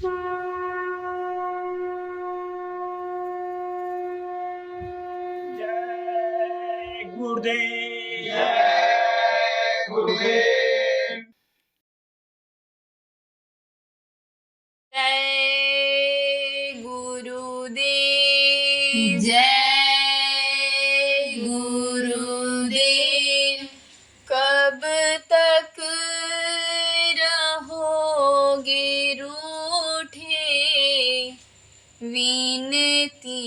जय गुरुदेव। जय गुरुदेव। जय गुरुदेव। जय गुरुदेव। कब तक रहोगे रूठे, विनती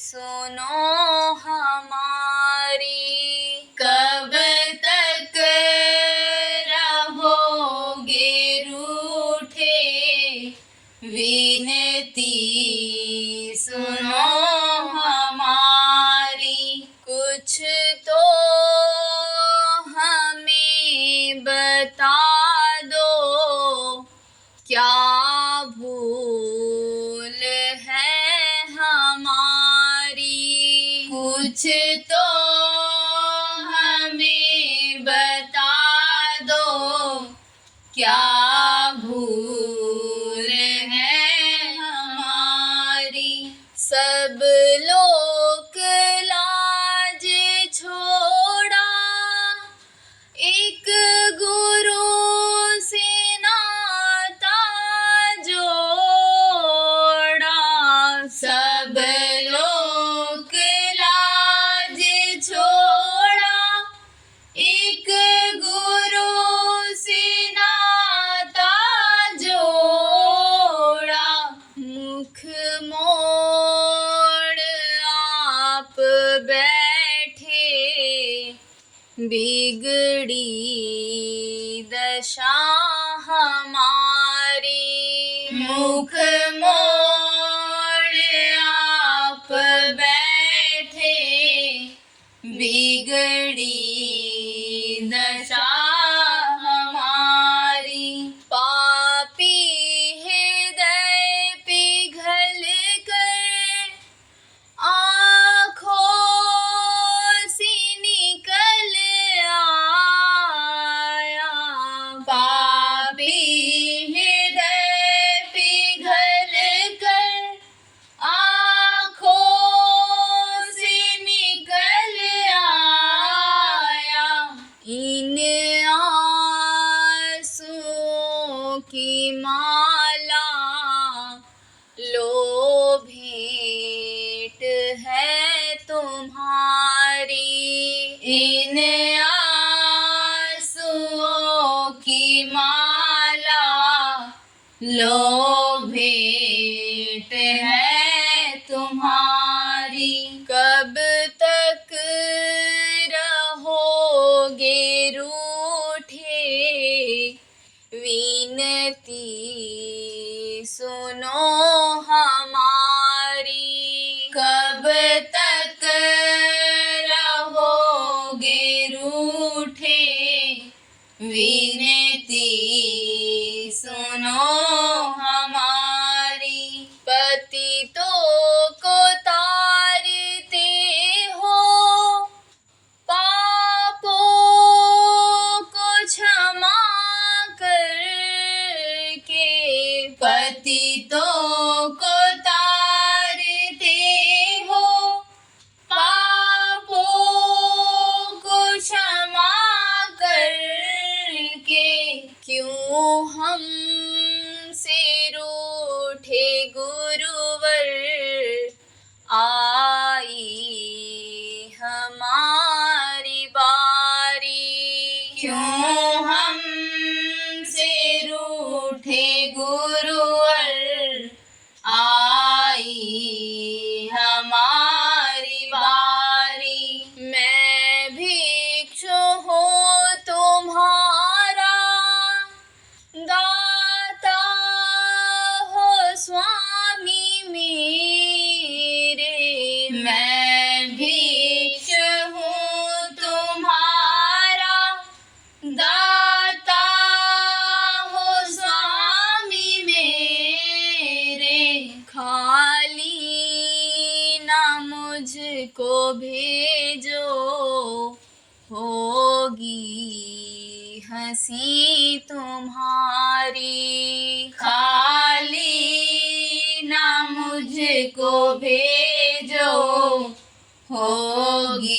सुनो हमारी। कब तक रहोगे रूठे, विनती सुनो हमारी। कुछ तो हमें बता दो, क्या भूल है हमारी। कुछ तो हमें बता दो, क्या भूल है हमारी। सब लोक लाज छोड़ा, एक गुरु से नाता जोड़ा। सब लोक लाज छोड़ा, एक गुरु से नाता जोड़ा। मुख मोड़ आप बैठे, बिगड़ी दशा हमारी। मुख मोड़ आप बैठे, बिगड़ी दशा हमारी। पापी हृदय पिघल कर आँखों से निकल आया। पापी हृदय पिघल कर आँखों से निकल आया। इन आंसुओं की माला लो, भेंट है तुम्हारी। इन आंसुओं की माला लो, भेंट है तुम्हारी। कब तक रहोगे रूठे, विनती सुनो हमारी। कब तक रहोगे रूठे, विनती सुनो हमारी। पतितों को तारते हो, पापों को क्षमा करके। पतितों को तारते हो, पापों को क्षमा करके। क्यों हमसे रूठे गुरुवर, आई हमारी बारी। क्यों हमसे रूठे गुरुवर, आई हमारी बारी। मैं भिक्षु हूँ तुम्हारा, दाता हो स्वामी मेरे। मैं भिक्षु हूँ तुम्हारा, दाता हो स्वामी मेरे। खाली ना मुझको भेजो, होगी हंसी तुम्हारी। मुझको भेजो, होगी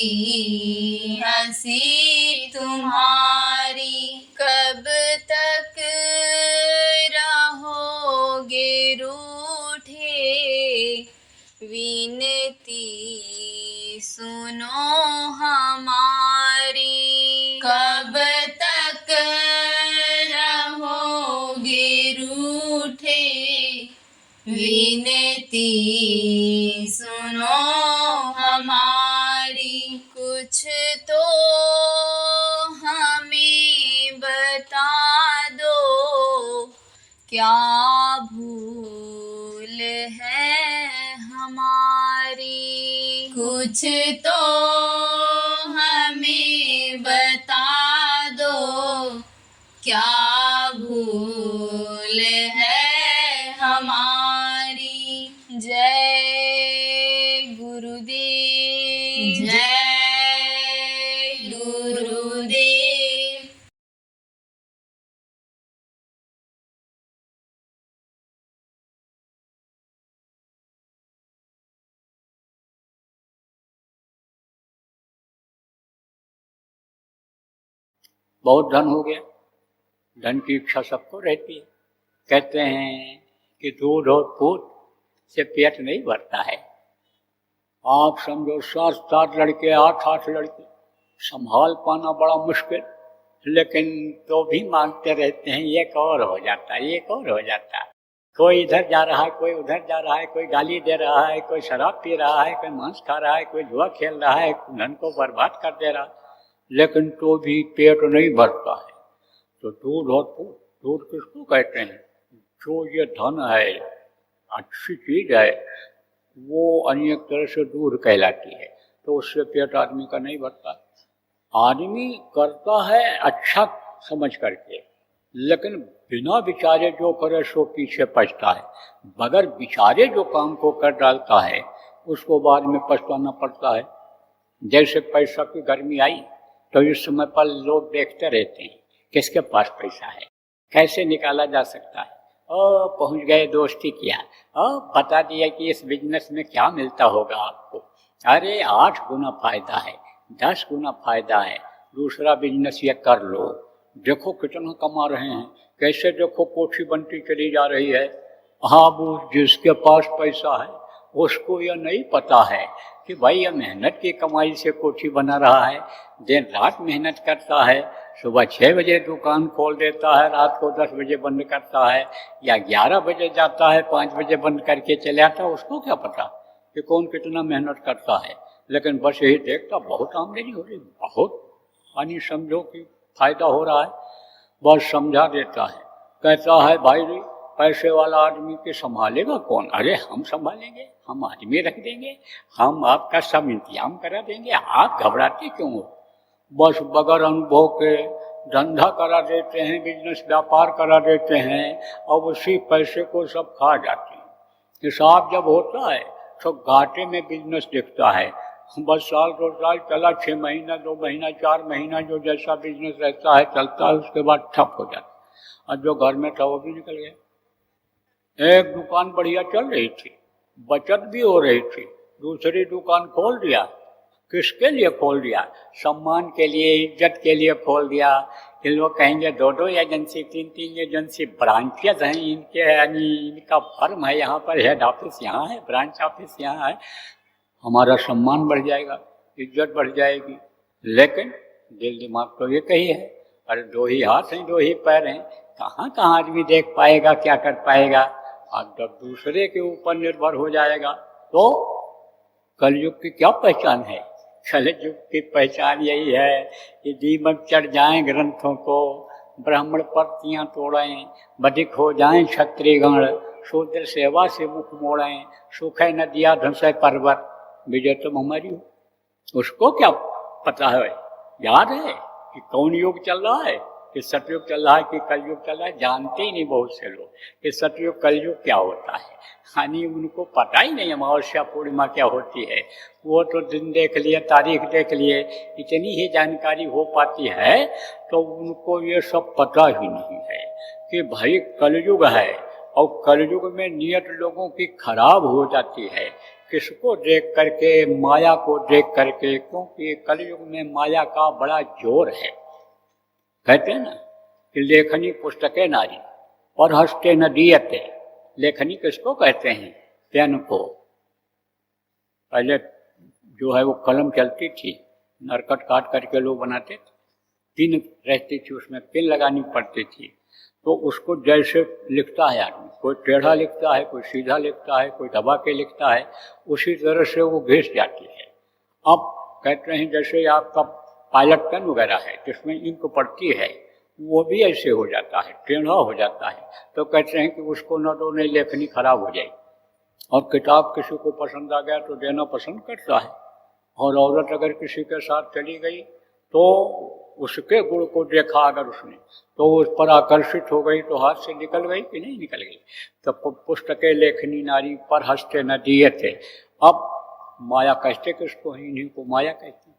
हंसी तुम्हारी। कब तक रहोगे रूठे, विनती सुनो हमारी। कब तक रहोगे रूठे, विनती सुनो हमारी। कुछ तो हमें बता दो, क्या भूल है हमारी। कुछ तो हमें बता दो, क्या भूल है हमारी। जय गुरुदेव, जय गुरुदेव। बहुत धन हो गया, धन की इच्छा सबको रहती है। कहते हैं कि दूध और पूत से पेट नहीं भरता है। आप समझो 7-7 लड़के, 8-8 लड़के संभाल पाना बड़ा मुश्किल, लेकिन तो भी मांगते रहते हैं, एक और हो जाता है, एक और हो जाता है। कोई इधर जा रहा है, कोई उधर जा रहा है, कोई गाली दे रहा है, कोई शराब पी रहा है, कोई मांस खा रहा है, कोई जुआ खेल रहा है, धन को बर्बाद कर दे रहा है, लेकिन तो भी पेट नहीं भरता है। तो दूध और पूत, दूध किसको कहते हैं? जो ये धन है, अच्छी चीज है, वो अनेक तरह से दूध कहलाती है, तो उससे पेट आदमी का नहीं भरता। आदमी करता है अच्छा समझ करके, लेकिन बिना विचारे जो करे सो पीछे पछता है। बगैर विचारे जो काम को कर डालता है उसको बाद में पछताना पड़ता है। जैसे पैसा की गर्मी आई तो इस समय पर लोग देखते रहते हैं किसके पास पैसा है, कैसे निकाला जा सकता है। पहुंच गए, दोस्ती किया, बता दिया कि इस बिजनेस में क्या मिलता होगा आपको। अरे 8 गुना फायदा है, 10 गुना फायदा है, दूसरा बिजनेस ये कर लो, देखो कितना कमा रहे हैं, कैसे देखो कोठी बनती चली जा रही है। हाँ, वो जिसके पास पैसा है उसको यह नहीं पता है कि भाई यह मेहनत की कमाई से कोठी बना रहा है, दिन रात मेहनत करता है, सुबह 6 बजे दुकान खोल देता है, रात को 10 बजे बंद करता है, या 11 बजे जाता है, 5 बजे बंद करके चले आता है। उसको क्या पता कि कौन कितना मेहनत करता है। लेकिन बस यही देखता बहुत आमदनी हो रही, बहुत यानी समझो कि फायदा हो रहा है, बस समझा देता है। कहता है भाई रे, पैसे वाला आदमी के संभालेगा कौन? अरे हम संभालेंगे, हम आदमी रख देंगे, हम आपका सब इंतजाम करा देंगे, आप घबराते क्यों हो? बस बगैर अनुभव के धंधा करा देते हैं, बिजनेस व्यापार करा देते हैं, और उसी पैसे को सब खा जाते हैं। हिसाब जब होता है तो घाटे में बिजनेस दिखता है। बस साल 2 साल चला, 6 महीना, 2 महीना, 4 महीना जो जैसा बिजनेस रहता है चलता है, उसके बाद ठप हो जाता है। और जो घर में था वो भी निकल गया। एक दुकान बढ़िया चल रही थी, बचत भी हो रही थी, दूसरी दुकान खोल दिया। किसके लिए खोल दिया? सम्मान के लिए, इज्जत के लिए खोल दिया। कि लोग कहेंगे 2-2 एजेंसी, 3-3 एजेंसी, ब्रांचेज हैं इनके, यानी इनका फर्म है, यहाँ पर हेड ऑफिस यहाँ है, ब्रांच ऑफिस यहाँ है, हमारा सम्मान बढ़ जाएगा, इज्जत बढ़ जाएगी। लेकिन दिल दिमाग तो ये कही है, अरे 2 ही हाथ हैं, 2 ही पैर हैं, कहाँ कहाँ आदमी देख पाएगा, क्या कर पाएगा। और जब दूसरे के ऊपर निर्भर हो जाएगा तो कलयुग की क्या पहचान है? कलयुग की पहचान यही है कि दीमक चढ़ जाएं ग्रंथों को, ब्राह्मण पर्तियाँ तोड़ें, बधिक हो जाएं क्षत्रियगण, शूद्र सेवा से मुख मोड़ें, सूखे नदियाँ धंसे पर्वत, विजय तुम हमारी हो। उसको क्या पता है, याद है कि कौन युग चल रहा है, कि सतयुग चल रहा है कि कलयुग चल रहा है? जानते ही नहीं बहुत से लोग कि सतयुग कलयुग क्या होता है, यानी उनको पता ही नहीं अमावस्या पूर्णिमा क्या होती है। वो तो दिन देख लिए, तारीख देख लिए, इतनी ही जानकारी हो पाती है, तो उनको ये सब पता ही नहीं है कि भाई कलयुग है और कलयुग में नियत लोगों की खराब हो जाती है। किसको देख करके? माया को देख करके, क्योंकि कलयुग में माया का बड़ा जोर है। कहते हैं ना कि लेखनी पुस्तकें नारी और हस्ते न दीयते। लेखनी किसको कहते हैं? पेन को। पहले जो है वो कलम चलती थी, नरकट काट करके लोग बनाते थे, पिन रहती थी, उसमें पिन लगानी पड़ती थी। तो उसको जैसे लिखता है आदमी, कोई टेढ़ा लिखता है, कोई सीधा लिखता है, कोई दबा के लिखता है, उसी तरह से वो घिस जाती है। अब कहते हैं जैसे आपका पायलट पेन वगैरह है जिसमें इंक पड़ती है, वो भी ऐसे हो जाता है, टेढ़ा हो जाता है। तो कहते हैं कि उसको न तो नहीं लेखनी खराब हो जाए। और किताब किसी को पसंद आ गया तो देना पसंद करता है। और औरत अगर किसी के साथ चली गई तो उसके गुण को देखा अगर उसने, तो उस पर आकर्षित हो गई, तो हाथ से निकल गई कि नहीं निकल गई। तो पुस्तकें लेखनी नारी पर हंसते न दिए थे। अब माया कहते किसको हैं? इन्हीं को माया कहते हैं।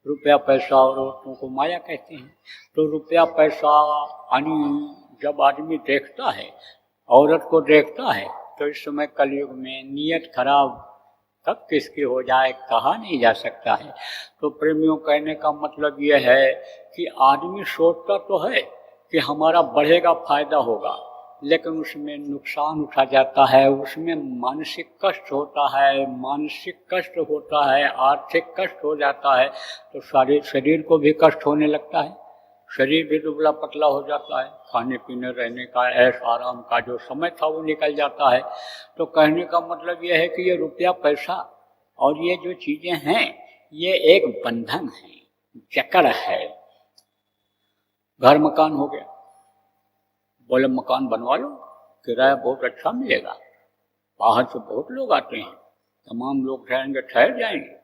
रुपया पैसा और औरतों को माया कहते हैं। तो रुपया पैसा यानी जब आदमी देखता है, औरत को देखता है, तो इस समय कलयुग में नियत खराब कब किसकी हो जाए कहा नहीं जा सकता है। तो प्रेमियों, कहने का मतलब यह है कि आदमी सोचता तो है कि हमारा बढ़ेगा, फायदा होगा, लेकिन उसमें नुकसान उठा जाता है, उसमें मानसिक कष्ट होता है, मानसिक कष्ट होता है, आर्थिक कष्ट हो जाता है, तो सारे शरीर को भी कष्ट होने लगता है, शरीर भी दुबला पतला हो जाता है, खाने पीने रहने का, ऐश आराम का जो समय था वो निकल जाता है। तो कहने का मतलब यह है कि ये रुपया पैसा और ये जो चीज़ें हैं ये एक बंधन है, जकड़ है। घर मकान हो गया, बोले मकान बनवा लो, किराया बहुत अच्छा मिलेगा, बाहर से बहुत लोग आते हैं, तमाम लोग ठहरेंगे, ठहर जाएंगे,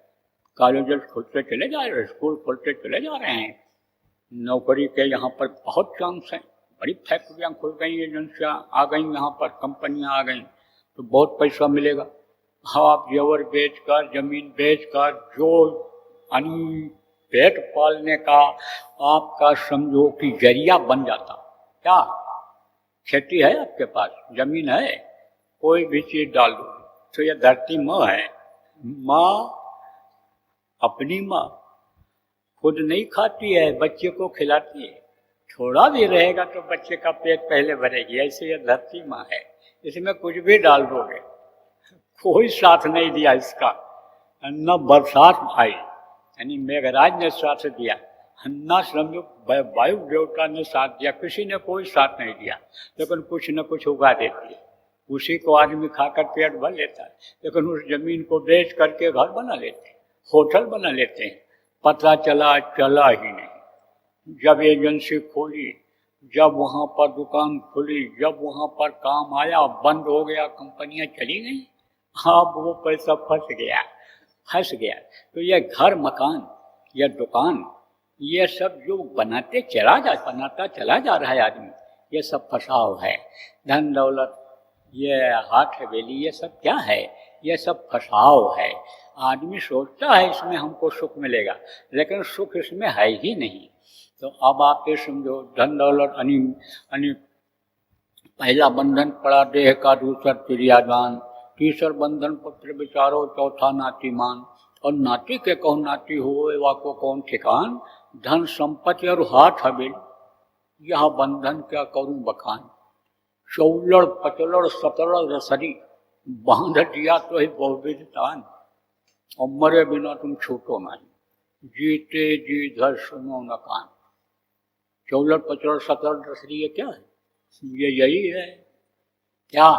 कॉलेज खुलते चले जा रहे हैं, स्कूल खुलते चले जा रहे हैं, नौकरी के यहाँ पर बहुत चांस हैं, बड़ी फैक्ट्रियाँ खुल गई, एजेंसियाँ आ गई, यहाँ पर कंपनियाँ आ गई, तो बहुत पैसा मिलेगा। आप जेवर बेचकर, जमीन बेचकर जो यानी पेट पालने का आपका समझो कि जरिया बन जाता। क्या खेती है आपके पास, जमीन है, कोई भी चीज डाल दो तो यह धरती माँ है। माँ अपनी माँ खुद नहीं खाती है, बच्चे को खिलाती है, थोड़ा भी रहेगा तो बच्चे का पेट पहले भरेगी, ऐसे यह धरती माँ है। इसमें कुछ भी डाल दोगे, कोई साथ नहीं दिया इसका, न बरसात आई यानी मेघराज ने साथ दिया, न समझो वायु देवता ने साथ दिया, किसी ने कोई साथ नहीं दिया, लेकिन कुछ न कुछ उगा देती है। उसी को आदमी खाकर पेट भर लेता है, लेकिन उस जमीन को बेच करके घर बना लेते हैं, होटल बना लेते हैं। पता चला ही नहीं। जब एजेंसी खोली, जब वहाँ पर दुकान खुली, जब वहाँ पर काम आया, बंद हो गया, कंपनियाँ चली गई, अब वो पैसा फंस गया। तो ये घर मकान, यह दुकान, ये सब जो बनाता चला जा रहा है आदमी, ये सब फसाव है। धन दौलत, ये हाथ हवेली, ये सब क्या है? ये सब फसाव है। आदमी सोचता है इसमें हमको सुख मिलेगा, लेकिन सुख इसमें है ही नहीं। तो अब आप ये समझो, धन दौलत अनि पहला बंधन पड़ा देह का, दूसर क्रियादान, तीसर बंधन पुत्र विचारो, चौथा नातीमान, और नाती के कौन नाती हो वाको कौन ठिकान, धन संपत्ति और हाथ हवेली, यह बंधन क्या करूं बखान। चौलड़ पचलड़ सतलड़ रसरी, बांध दिया तो ही बहुविध तान, और मरे बिना तुम छूटो नहीं, जीते जी धर सुनो न कान। चौलड़ पचलड़ सतलड़ रसरी ये क्या है? ये यही है क्या?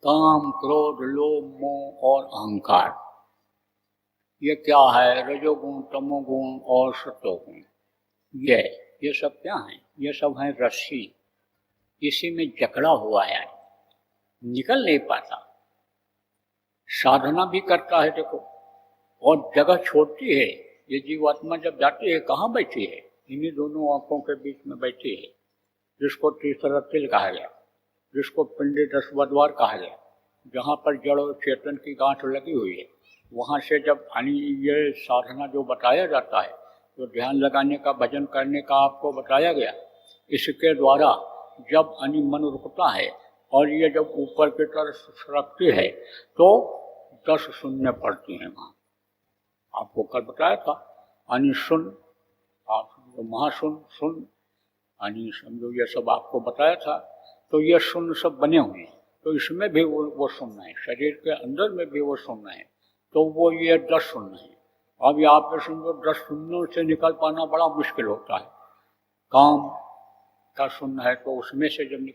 काम, क्रोध, लोभ, मोह और अहंकार, ये क्या है? रजोगुण, तमोगुण और सत्वगुण। ये सब क्या है? ये सब है रस्सी, इसी में जकड़ा हुआ है, निकल नहीं पाता। साधना भी करता है देखो, और जगह छोड़ती है। ये जीवात्मा जब जाती है कहाँ बैठी है? इन्हीं दोनों आंखों के बीच में बैठी है, जिसको तीसरा तिल कहा गया, जिसको पिंडी दसवद्वार कहा गया, जहाँ पर जड़ और चेतन की गांठ लगी हुई है। वहाँ से जब ये साधना जो बताया जाता है, जो ध्यान लगाने का, भजन करने का आपको बताया गया, इसके द्वारा जब मन रुकता है और ये जब ऊपर की तरफ सरकती है तो 10 शून्य पड़ती हैं वहाँ। आपको कल बताया था अनि शून्य, आप समझो महाशून्य शून्य, अनि समझो ये सब आपको बताया था। तो ये शून्य सब बने हुए हैं, तो इसमें भी वो शून्य है, शरीर के अंदर में भी वो शून्य है, तो वो ये 10 शून्य है। अब यहाँ पे समझो 10 शून्यों से निकल पाना बड़ा मुश्किल होता है। काम का शून्य है तो उसमें से जब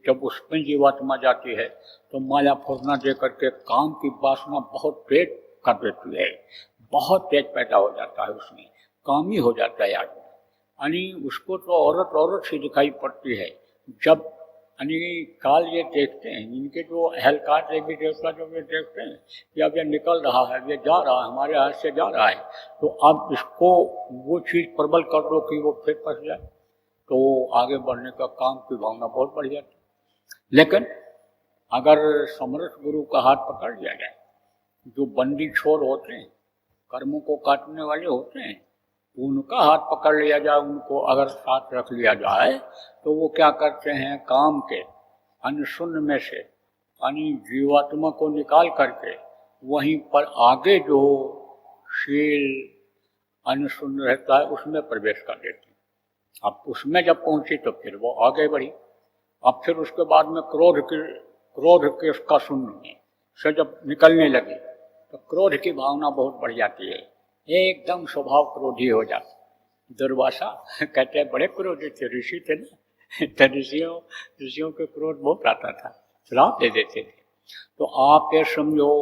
जब उसमें जीवात्मा जाती है तो माया फुरना दे करके काम की वासना बहुत तेज कर देती है, बहुत तेज पैदा हो जाता है, उसमें कामी हो जाता है आदमी। यानी उसको तो औरत सी दिखाई पड़ती है। जब यानी काल ये देखते हैं, इनके जो अहलकार देवी देवता जब ये देखते हैं कि अब ये निकल रहा है, ये जा रहा है, हमारे हाथ से जा रहा है, तो अब इसको वो चीज़ प्रबल कर दो कि वो फिर फंस जाए, तो आगे बढ़ने का काम की भावना बहुत बढ़ जाती है। लेकिन अगर समर्थ गुरु का हाथ पकड़ लिया जाए, जो बंदी छोर होते हैं, कर्मों को काटने वाले होते हैं, उनका हाथ पकड़ लिया जाए, उनको अगर साथ रख लिया जाए, तो वो क्या करते हैं, काम के अनशून्य में से यानी जीवात्मा को निकाल करके वहीं पर आगे जो शील अनशून्य रहता है उसमें प्रवेश कर देते हैं। अब उसमें जब पहुंची तो फिर वो आगे बढ़ी। अब फिर उसके बाद में क्रोध के उसका शून्य से जब निकलने लगी तो क्रोध की भावना बहुत बढ़ जाती है, एकदम स्वभाव क्रोधी हो जाता। दुर्वासा कहते हैं बड़े क्रोधी थे, ऋषि थे ना, तो ऋषियों के क्रोध बहुत आता था, श्राप दे देते थे। तो आप ये समझो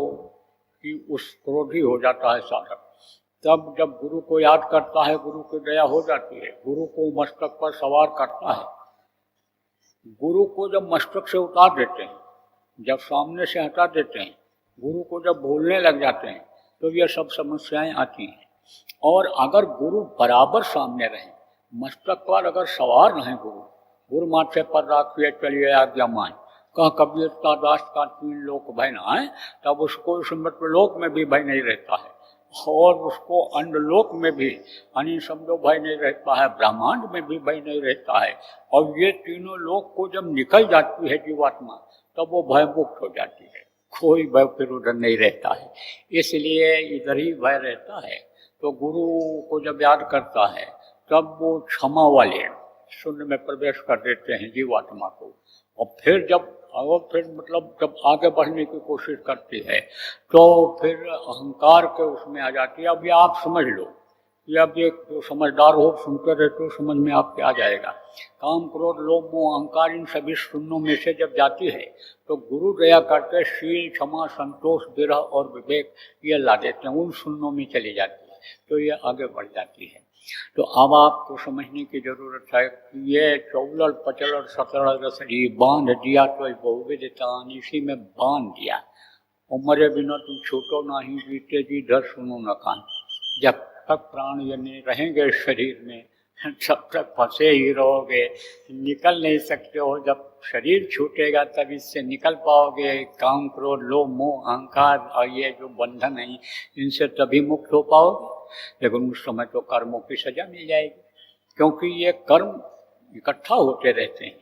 कि उस क्रोधी हो जाता है साधक। तब जब गुरु को याद करता है, गुरु की दया हो जाती है, गुरु को मस्तक पर सवार करता है। गुरु को जब मस्तक से उतार देते हैं, जब सामने से हटा देते हैं, गुरु को जब भूलने लग जाते हैं, तो ये सब समस्याएं आती हैं। और अगर गुरु बराबर सामने रहें, मस्तक पर अगर सवार रहें, गुरु माथे पर राखिए चलिए आज्ञा मान, कह कबीर का दास का 3 लोक भय न आए, तब उसको इस मृत्युलोक में भी भय नहीं रहता है, और उसको अन्यलोक में भी यानी समझो भय नहीं रहता है, ब्रह्मांड में भी भय नहीं रहता है। और ये तीनों लोक को जब निकल जाती है जीवात्मा, तब वो भय मुक्त हो जाती है, कोई भय फिर उधर नहीं रहता है, इसलिए इधर ही भय रहता है। तो गुरु को जब याद करता है तब वो क्षमा वाले शून्य में प्रवेश कर देते हैं जीवात्मा को। और फिर जब मतलब जब आगे बढ़ने की कोशिश करती है तो फिर अहंकार के उसमें आ जाती है। अब ये आप समझ लो कि अब ये जो समझदार हो सुनते रहते हो, समझ में आपके आ जाएगा। काम क्रोध लोभ मोह अहंकार इन सभी शून्यों में से जब जाती है तो गुरु दया करके शील क्षमा संतोष विरह और विवेक ये ला देते हैं, उन शून्यों में चली जाती है, तो ये आगे बढ़ जाती है। तो अब आपको समझने की जरूरत है कि ये चौलड़ पचलड़ सतड़ रसड़ी बांध दिया तो बहुविधता, इसी में बांध दिया। उमरे बिना तुम छूटो नहीं, बीते जी धर सुनो न कान। जब तक प्राण यानी रहेंगे शरीर में तब तक फंसे ही रहोगे, निकल नहीं सकते हो। जब शरीर छूटेगा तब इससे निकल पाओगे। काम क्रोध लोभ मोह अहंकार और ये जो बंधन है इनसे तभी मुक्त हो पाओगे। लेकिन उस समय तो कर्मों की सजा मिल जाएगी, क्योंकि ये कर्म इकट्ठा होते रहते हैं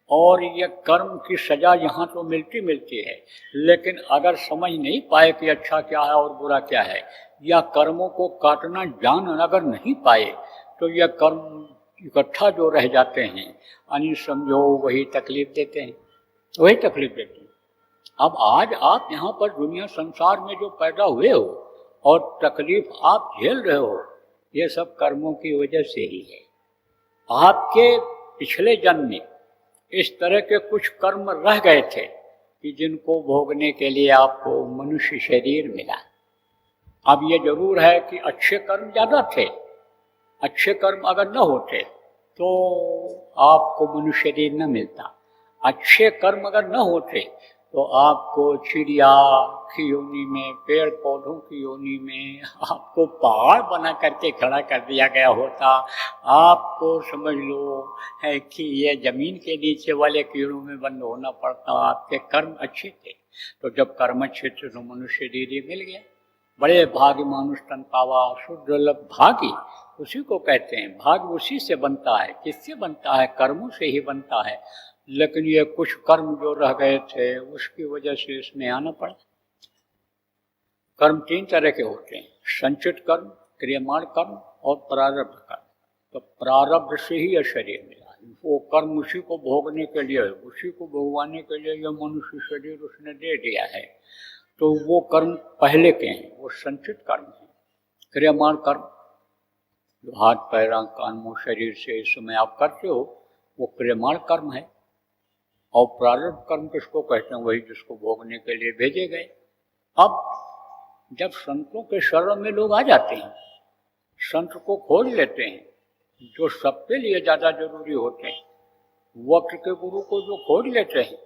और ये कर्म की सजा यहाँ तो मिलती है, लेकिन अगर समझ नहीं पाए कि अच्छा क्या है और बुरा क्या है, या कर्मों को काटना जान अगर नहीं पाए, तो यह कर्म इकट्ठा जो रह जाते हैं यानी समझो वही तकलीफ देते हैं। अब आज आप यहाँ पर दुनिया संसार में जो पैदा हुए हो और तकलीफ आप झेल रहे हो, ये सब कर्मों की वजह से ही है। आपके पिछले जन्म में इस तरह के कुछ कर्म रह गए थे कि जिनको भोगने के लिए आपको मनुष्य शरीर मिला। अब ये जरूर है कि अच्छे कर्म ज़्यादा थे, अच्छे कर्म अगर न होते तो आपको मनुष्य शरीर न मिलता। अच्छे कर्म अगर न होते तो आपको चिड़िया की योनि में, पेड़ पौधों की योनि में आपको पहाड़ बना करके खड़ा कर दिया गया होता। आपको समझ लो है कि ये जमीन के नीचे वाले कीड़ों में बंद होना पड़ता। आपके कर्म अच्छे थे, तो जब कर्म अच्छे थे तो मनुष्य शरीर मिल गया। बड़े भाग्य मानुष तन पावा, शुद्ध भागी उसी को कहते हैं। भाग्य उसी से बनता है। किससे बनता है? कर्मों से ही बनता है। लेकिन ये कुछ कर्म जो रह गए थे उसकी वजह से इसमें आना पड़ा। कर्म 3 तरह के होते हैं, संचित कर्म, क्रियमाण कर्म और प्रारब्ध कर्म। तो प्रारब्ध से ही यह शरीर मिला, वो कर्म उसी को भोगने के लिए, उसी को भोगवाने के लिए यह मनुष्य शरीर उसने दे दिया है। तो वो कर्म पहले के हैं, वो संचित कर्म है। क्रियमाण कर्म जो हाथ पैर आँख कान मुँह शरीर से इस समय आप करते हो वो क्रियमाण कर्म है। और प्रारब्ध कर्म किसको कहते हैं? वही जिसको भोगने के लिए भेजे गए। अब जब संतों के शरण में लोग आ जाते हैं, संत को खोज लेते हैं, जो सबके लिए ज़्यादा जरूरी होते हैं, वक्त के गुरु को जो खोज लेते हैं,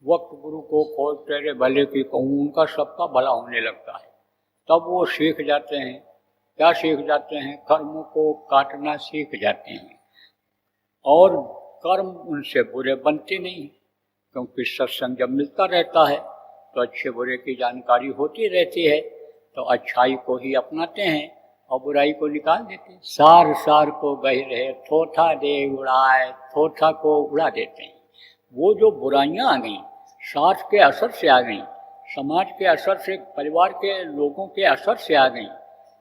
वक्त गुरु को खोज तेरे भले की कहूँ, उनका सबका भला होने लगता है। तब वो सीख जाते हैं। क्या सीख जाते हैं? कर्मों को काटना सीख जाते हैं। और कर्म उनसे बुरे बनते नहीं, क्योंकि सत्संग जब मिलता रहता है तो अच्छे बुरे की जानकारी होती रहती है, तो अच्छाई को ही अपनाते हैं और बुराई को निकाल देते हैं। सार सार को बह रहे थोथा दे उड़ाए, थोथा को उड़ा देते हैं। वो जो बुराइयां आ गई साथ के असर से आ गई, समाज के असर से, परिवार के लोगों के असर से आ गई,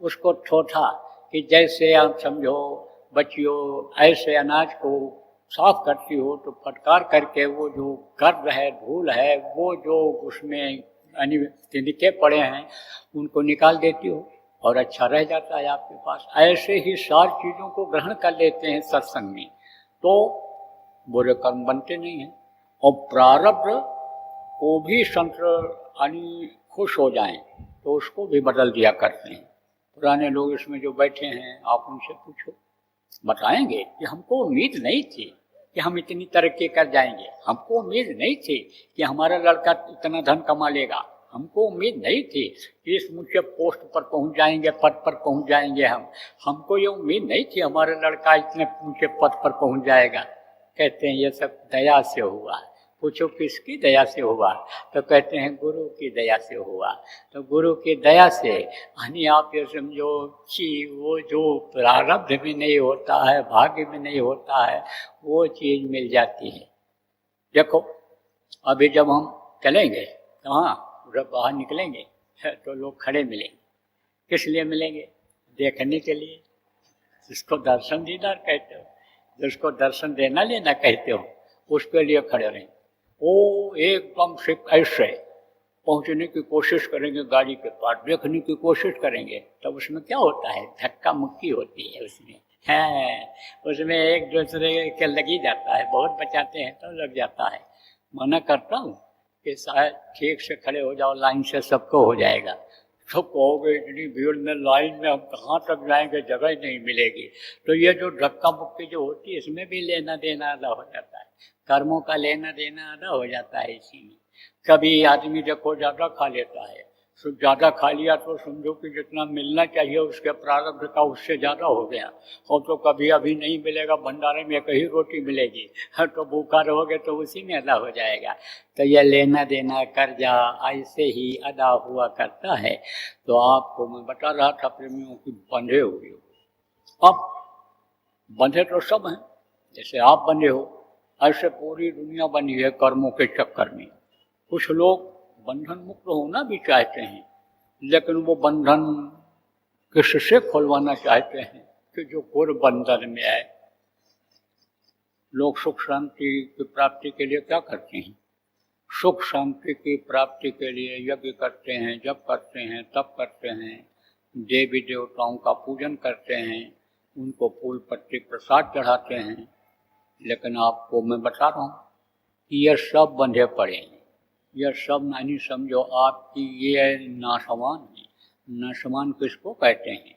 उसको थोथा कि जैसे आप समझो बच्चियों ऐसे अनाज को साफ करती हो तो फटकार करके वो जो गर्द है, धूल है, वो जो उसमें तिनके पड़े हैं उनको निकाल देती हो और अच्छा रह जाता है आपके पास। ऐसे ही सारी चीज़ों को ग्रहण कर लेते हैं सत्संग में, तो बुरे कर्म बनते नहीं हैं। और प्रारब्ध को भी संत खुश हो जाएं तो उसको भी बदल दिया करते हैं। पुराने लोग इसमें जो बैठे हैं, आप उनसे पूछो, बताएंगे कि हमको उम्मीद नहीं थी कि हम इतनी तरक्की कर जाएंगे, हमको उम्मीद नहीं थी कि हमारा लड़का इतना धन कमा लेगा, हमको उम्मीद नहीं थी कि इस ऊंचे पोस्ट पर पहुंच जाएंगे, पद पर पहुंच जाएंगे। हमको ये उम्मीद नहीं थी हमारा लड़का इतने ऊंचे पद पर पहुंच जाएगा। कहते हैं ये सब दया से हुआ। पूछो किसकी दया से हुआ? तो कहते हैं गुरु की दया से हुआ। तो गुरु की दया से यानी आप ये समझो कि वो जो प्रारब्ध में नहीं होता है, भाग्य में नहीं होता है, वो चीज़ मिल जाती है। देखो अभी जब हम चलेंगे कहाँ, जब बाहर निकलेंगे तो लोग खड़े मिलेंगे। किस लिए मिलेंगे? देखने के लिए। जिसको दर्शन दीदार कहते हो, जिसको दर्शन देना लेना कहते हो, उसके लिए खड़े रहेंगे। वो एकदम से ऐसे पहुंचने की कोशिश करेंगे, गाड़ी के पास देखने की कोशिश करेंगे। तब उसमें क्या होता है? धक्का मुक्की होती है उसमें। है उसमें एक दूसरे के लग ही जाता है, बहुत बचाते हैं तो लग जाता है। मना करता हूँ कि शायद ठीक से खड़े हो जाओ, लाइन से सबको हो जाएगा। तो कहोगे इतनी भीड़ में लाइन में हम कहाँ तक जाएंगे, जगह ही नहीं मिलेगी। तो ये जो धक्का मुक्की जो होती है, इसमें भी लेना देना आधा हो जाता है, कर्मों का लेना देना आधा हो जाता है इसी में। कभी आदमी देखो ज़्यादा खा लेता है, तो ज़्यादा खा लिया तो समझो कि जितना मिलना चाहिए उसके प्रारब्ध का उससे ज़्यादा हो गया। और तो कभी अभी नहीं मिलेगा, भंडारे में एक ही रोटी मिलेगी, तो भूखा रहोगे तो उसी में अदा हो जाएगा। तो यह लेना देना कर्जा ऐसे ही अदा हुआ करता है। तो आपको मैं बता रहा था प्रेमियों की बंधे हुए हो। अब बंधे तो सब हैं, जैसे आप बंधे हो ऐसे पूरी दुनिया बनी है कर्मों के चक्कर में। कुछ लोग बंधन मुक्त होना भी चाहते हैं, लेकिन वो बंधन किससे खुलवाना चाहते हैं कि जो पूर्व बंधन में है। लोग सुख शांति की प्राप्ति के लिए क्या करते हैं? सुख शांति की प्राप्ति के लिए यज्ञ करते हैं, जप करते हैं, तप करते हैं, देवी देवताओं का पूजन करते हैं, उनको फूल पत्ती प्रसाद चढ़ाते हैं। लेकिन आपको मैं बता रहा हूँ कि यह सब बंधे पड़े हैं। यह सब नहीं समझो आपकी ये नाशवान है। नाशवान किसको कहते हैं?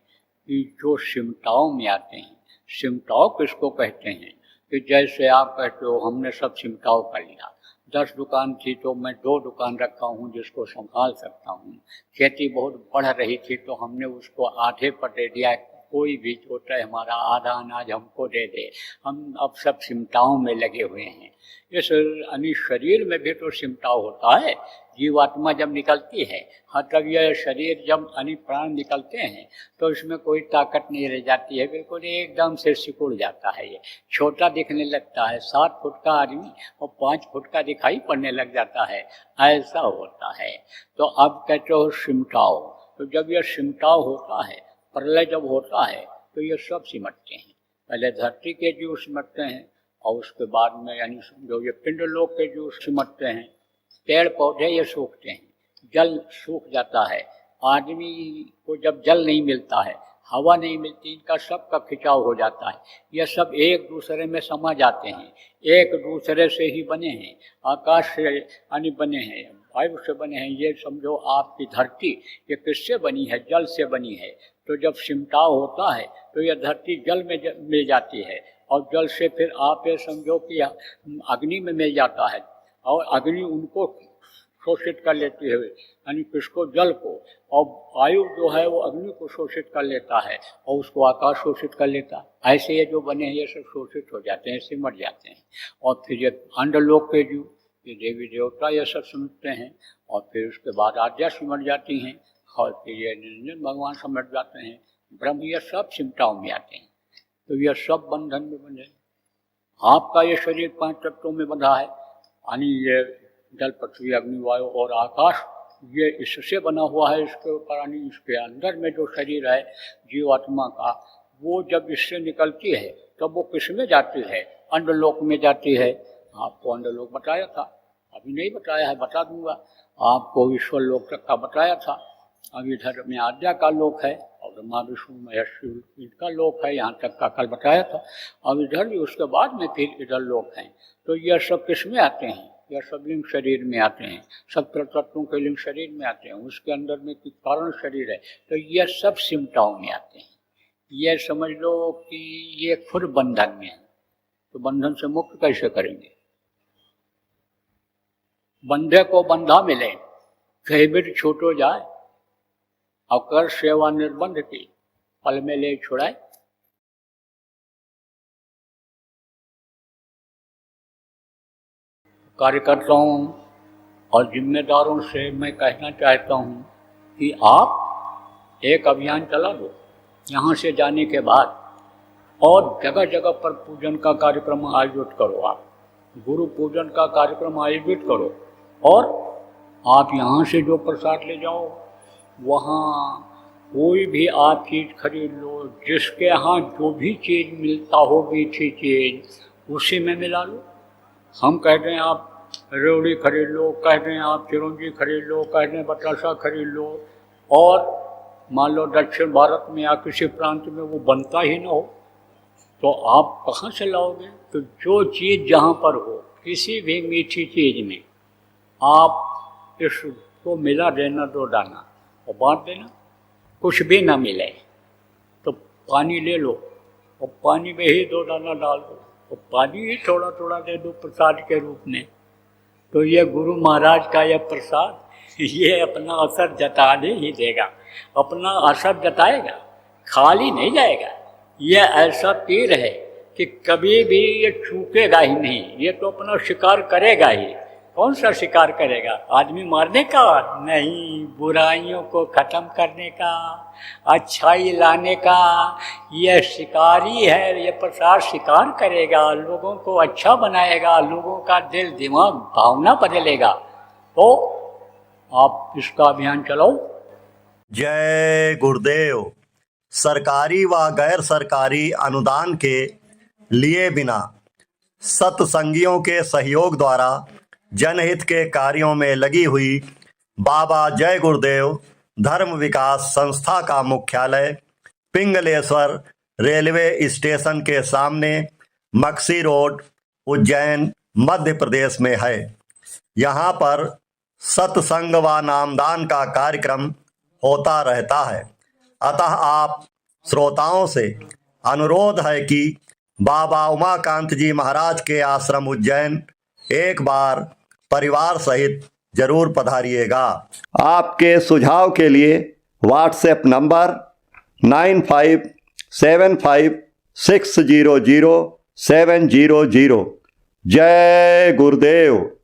कि जो सिमटाओं में आते हैं। सिमटाओ किसको कहते हैं? कि जैसे आप कहते हो हमने सब सिमटाओ कर लिया, 10 दुकान थी तो मैं 2 दुकान रखा हूँ जिसको संभाल सकता हूँ। खेती बहुत बढ़ रही थी तो हमने उसको आधे पर दे दिया कोई भी छोटा है हमारा आधा अनाज हमको दे दे। हम अब सब सिमटाओं में लगे हुए हैं। इस यानी शरीर में भी तो सिमटाव होता है। जीवात्मा जब निकलती है, हाँ, तब यह शरीर जब यानी प्राण निकलते हैं तो इसमें कोई ताकत नहीं रह जाती है, बिल्कुल एकदम से सिकुड़ जाता है। ये छोटा दिखने लगता है, 7 फुट का आदमी और 5 फुट का दिखाई पड़ने लग जाता है, ऐसा होता है। तो अब कहते हो सिमटाओ, तो जब यह सिमटाव होता है, प्रलय जब होता है तो ये सब सिमटते हैं। पहले धरती के जीव सिमटते हैं और उसके बाद में यानी जो ये पिंड लोक के जीव सिमटते हैं। पेड़ पौधे ये सूखते हैं, जल सूख जाता है। आदमी को जब जल नहीं मिलता है, हवा नहीं मिलती, इनका सब का खिंचाव हो जाता है। ये सब एक दूसरे में समा जाते हैं, एक दूसरे से ही बने हैं। आकाश से यानी बने हैं, वायु से बने हैं। ये समझो आपकी धरती ये किससे बनी है? जल से बनी है। तो जब सिमटाव होता है तो यह धरती जल में मिल जाती है और जल से फिर आप ये समझो कि अग्नि में मिल जाता है और अग्नि उनको शोषित कर लेती है, यानी किसको? जल को। और वायु जो है वो अग्नि को शोषित कर लेता है और उसको आकाश शोषित कर लेता है। ऐसे ये जो बने हैं ये सब शोषित हो जाते हैं, सिमट जाते हैं। और फिर ये अंडलोक के जीव, ये देवी देवता ये सब सिमटते हैं और फिर उसके बाद आद्या सिमट जाती हैं और फिर ये निरंजन भगवान समझ जाते हैं, ब्रह्म, ये सब सिमटाव में आते हैं। तो यह सब बंधन में बंधे। आपका ये शरीर 5 तत्वों में बंधा है, यानी ये जल, पृथ्वी, अग्नि, वायु और आकाश, ये इससे बना हुआ है। इसके ऊपर यानी इसके अंदर में जो शरीर है जीवात्मा का, वो जब इससे निकलती है तब वो किस में जाती है? अंडलोक में जाती है। आपको अंडलोक बताया था, अभी नहीं बताया है, बता दूंगा आपको। ईश्वर लोक तक का बताया था। अब इधर में आद्या का लोक है और ब्रह्मा विष्णु महेश इनका लोक है, यहाँ तक का कल बताया था। अब इधर भी उसके बाद में फिर इधर लोक हैं। तो यह सब किस में आते हैं? यह सब लिंग शरीर में आते हैं, सब तत्वों के लिंग शरीर में आते हैं। उसके अंदर में कारण शरीर है, तो यह सब सिमटाओं में आते हैं। यह समझ लो कि ये खुद बंधन में है। तो बंधन से मुक्त कैसे करेंगे? बंधे को बंधा मिले, कहीं छूटो जाए, और कर सेवा निर्बंध की, पल में ले छुड़ाए। कार्यकर्ताओं और जिम्मेदारों से मैं कहना चाहता हूँ कि आप एक अभियान चला दो यहाँ से जाने के बाद, और जगह जगह पर पूजन का कार्यक्रम आयोजित करो। आप गुरु पूजन का कार्यक्रम आयोजित करो और आप यहाँ से जो प्रसाद ले जाओ, वहाँ कोई भी आप चीज़ खरीद लो, जिसके यहाँ जो भी चीज़ मिलता हो, मीठी चीज़, उसी में मिला लो। हम कह रहे हैं आप रेवड़ी खरीद लो, कह रहे हैं आप चिरौंजी खरीद लो, कह रहे हैं बतासा खरीद लो, और मान लो दक्षिण भारत में या किसी प्रांत में वो बनता ही ना हो, तो आप कहाँ से लाओगे? तो जो चीज़ जहाँ पर हो, किसी भी मीठी चीज़ में आप इसको मिला देना, 2 दाना, और बांट देना। कुछ भी ना मिले तो पानी ले लो और पानी में ही 2 दाना डाल दो, और पानी ही थोड़ा थोड़ा दे दो प्रसाद के रूप में। तो ये गुरु महाराज का यह प्रसाद ये अपना असर जताने ही देगा, अपना असर जताएगा, खाली नहीं जाएगा। ये ऐसा तीर है कि कभी भी ये चूकेगा ही नहीं, ये तो अपना शिकार करेगा ही। कौन सा शिकार करेगा? आदमी मारने का नहीं, बुराइयों को ख़त्म करने का, अच्छाई लाने का। यह शिकारी है, यह प्रसाद शिकार करेगा, लोगों को अच्छा बनाएगा, लोगों का दिल दिमाग भावना बदलेगा। तो आप इसका अभियान चलाओ। जय गुरुदेव। सरकारी व गैर सरकारी अनुदान के लिए बिना सत्संगियों के सहयोग द्वारा जनहित के कार्यों में लगी हुई बाबा जय गुरुदेव धर्म विकास संस्था का मुख्यालय पिंगलेश्वर रेलवे स्टेशन के सामने मक्सी रोड, उज्जैन, मध्य प्रदेश में है। यहाँ पर सत्संग व नामदान का कार्यक्रम होता रहता है। अतः आप श्रोताओं से अनुरोध है कि बाबा उमाकांत जी महाराज के आश्रम उज्जैन एक बार परिवार सहित जरूर पधारिएगा। आपके सुझाव के लिए व्हाट्सएप नंबर 75600700। जय गुरुदेव।